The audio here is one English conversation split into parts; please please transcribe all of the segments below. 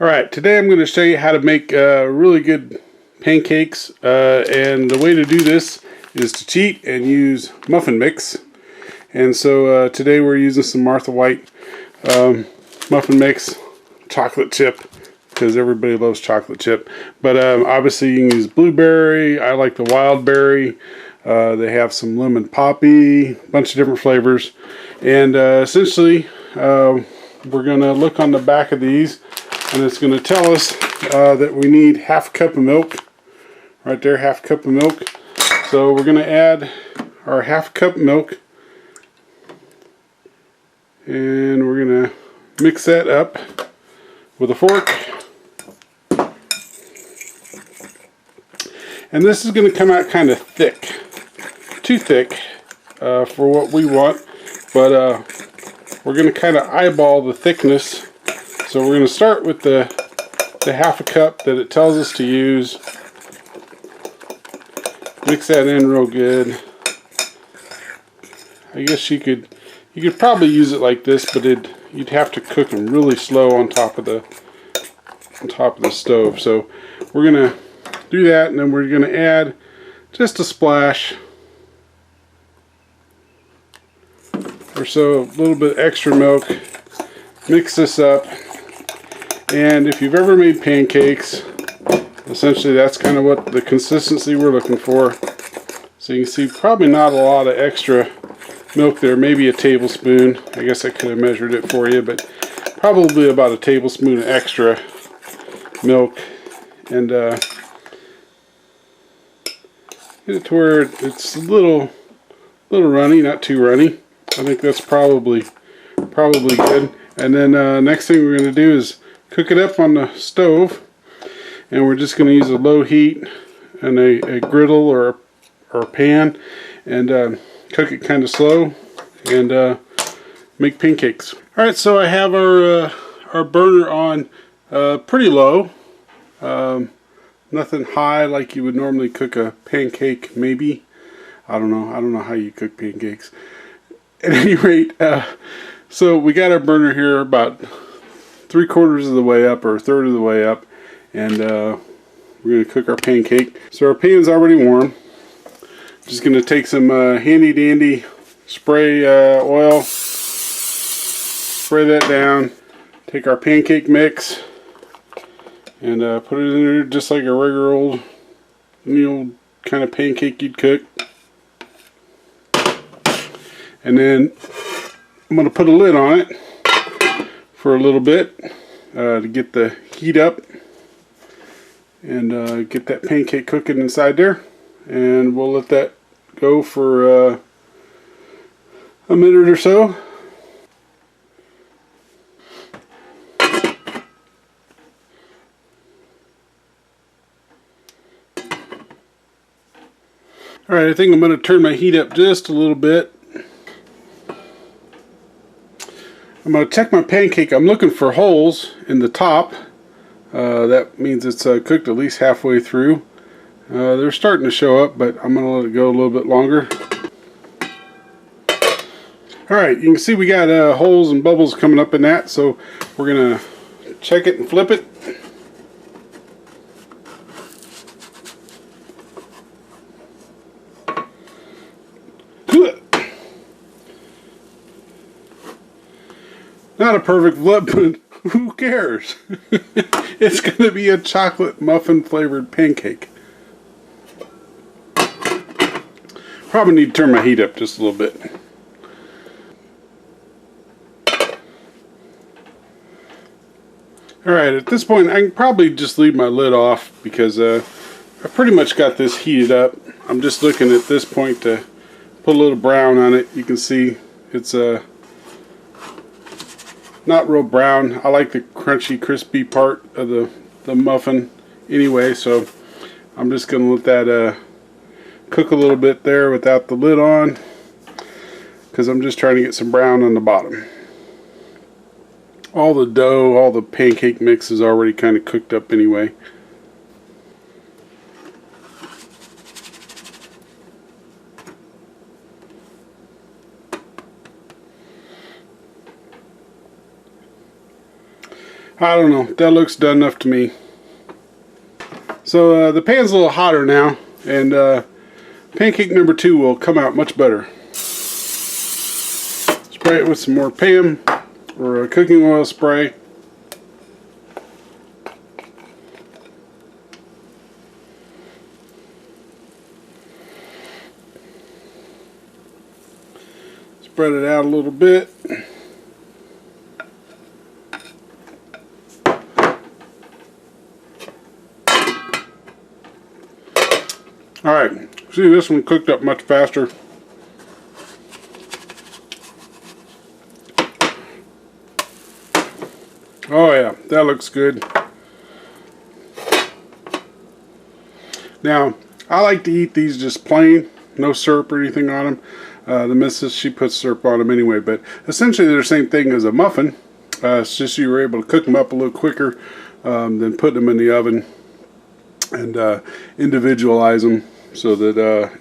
Alright, today I'm going to show you how to make really good pancakes, and the way to do this is to cheat and use muffin mix. And so today we're using some Martha White muffin mix, chocolate chip, because everybody loves chocolate chip. But obviously you can use blueberry. I like the wild berry. They have some lemon poppy, a bunch of different flavors. And essentially we're going to look on the back of these, and it's going to tell us that we need half a cup of milk. Right there, half a cup of milk. So we're going to add our half cup milk, and we're going to mix that up with a fork. And this is going to come out kind of thick, too thick for what we want, but we're going to kind of eyeball the thickness. So we're going to start with the half a cup that it tells us to use. Mix that in real good. I guess you could probably use it like this, but you'd have to cook them really slow on top of the stove. So we're going to do that, and then we're going to add just a splash or so, a little bit extra milk. Mix this up. And if you've ever made pancakes, essentially that's kind of what the consistency we're looking for. So you can see probably not a lot of extra milk there, maybe a tablespoon. I guess I could have measured it for you, but probably about a tablespoon extra milk. And get it to where it's a little runny, not too runny. I think that's probably good. And then next thing we're going to do is cook it up on the stove, and we're just going to use a low heat and a griddle or a pan, and cook it kind of slow and make pancakes. Alright, so I have our burner on pretty low, nothing high like you would normally cook a pancake. Maybe, I don't know how you cook pancakes. At any rate, so we got our burner here about 3/4 of the way up, or a third of the way up, and we're going to cook our pancake. So our pan's already warm. Just going to take some handy dandy spray oil, spray that down, take our pancake mix, and put it in there just like a regular any old kind of pancake you'd cook. And then I'm going to put a lid on it for a little bit to get the heat up and get that pancake cooking inside there, and we'll let that go for a minute or so. Alright, I think I'm going to turn my heat up just a little bit. I'm going to check my pancake. I'm looking for holes in the top. That means it's cooked at least halfway through. They're starting to show up, but I'm going to let it go a little bit longer. Alright, you can see we got holes and bubbles coming up in that, so we're going to check it and flip it. Not a perfect flip, but who cares? It's going to be a chocolate muffin flavored pancake. Probably need to turn my heat up just a little bit. Alright, at this point I can probably just leave my lid off, because I pretty much got this heated up. I'm just looking at this point to put a little brown on it. You can see it's not real brown. I like the crunchy, crispy part of the muffin anyway, so I'm just going to let that cook a little bit there without the lid on, because I'm just trying to get some brown on the bottom. All the dough, all the pancake mix is already kind of cooked up anyway. I don't know. That looks done enough to me. So the pan's a little hotter now, and pancake number 2 will come out much better. Spray it with some more Pam or a cooking oil spray. Spread it out a little bit. Alright, see, this one cooked up much faster. Oh yeah, that looks good. Now, I like to eat these just plain, no syrup or anything on them. The missus, she puts syrup on them anyway, but essentially they're the same thing as a muffin. It's just you were able to cook them up a little quicker than putting them in the oven and individualize them so that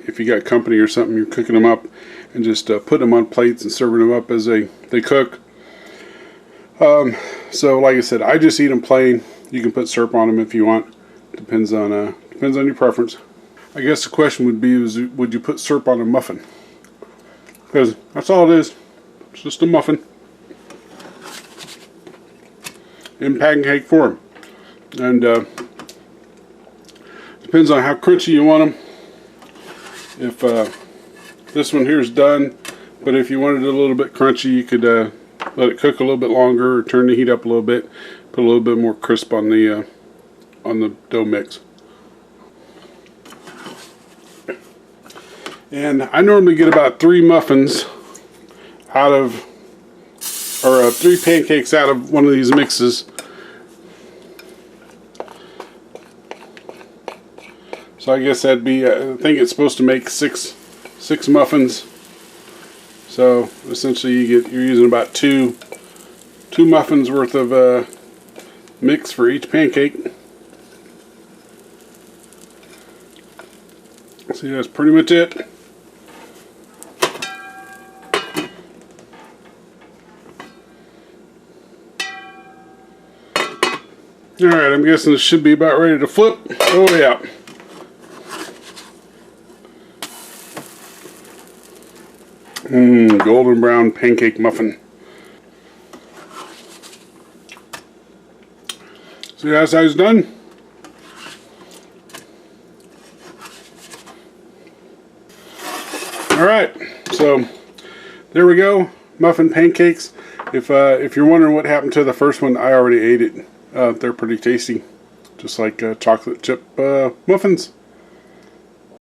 if you got company or something, you're cooking them up and just put them on plates and serving them up as they cook. So like I said, I just eat them plain. You can put syrup on them if you want. Depends on your preference. I guess the question would be, would you put syrup on a muffin? Because that's all it is. It's just a muffin in pancake form. And depends on how crunchy you want them. If this one here is done, but if you wanted it a little bit crunchy, you could let it cook a little bit longer or turn the heat up a little bit, put a little bit more crisp on the dough mix. And I normally get about 3 muffins out of, or 3 pancakes out of one of these mixes. So I guess that'd be, I think it's supposed to make six muffins. So essentially you're using about two muffins worth of mix for each pancake. See, that's pretty much it. Alright, I'm guessing this should be about ready to flip. Oh yeah. Golden brown pancake muffin. See how side's done? Alright, so there we go. Muffin pancakes. If you're wondering what happened to the first one, I already ate it. They're pretty tasty. Just like chocolate chip muffins.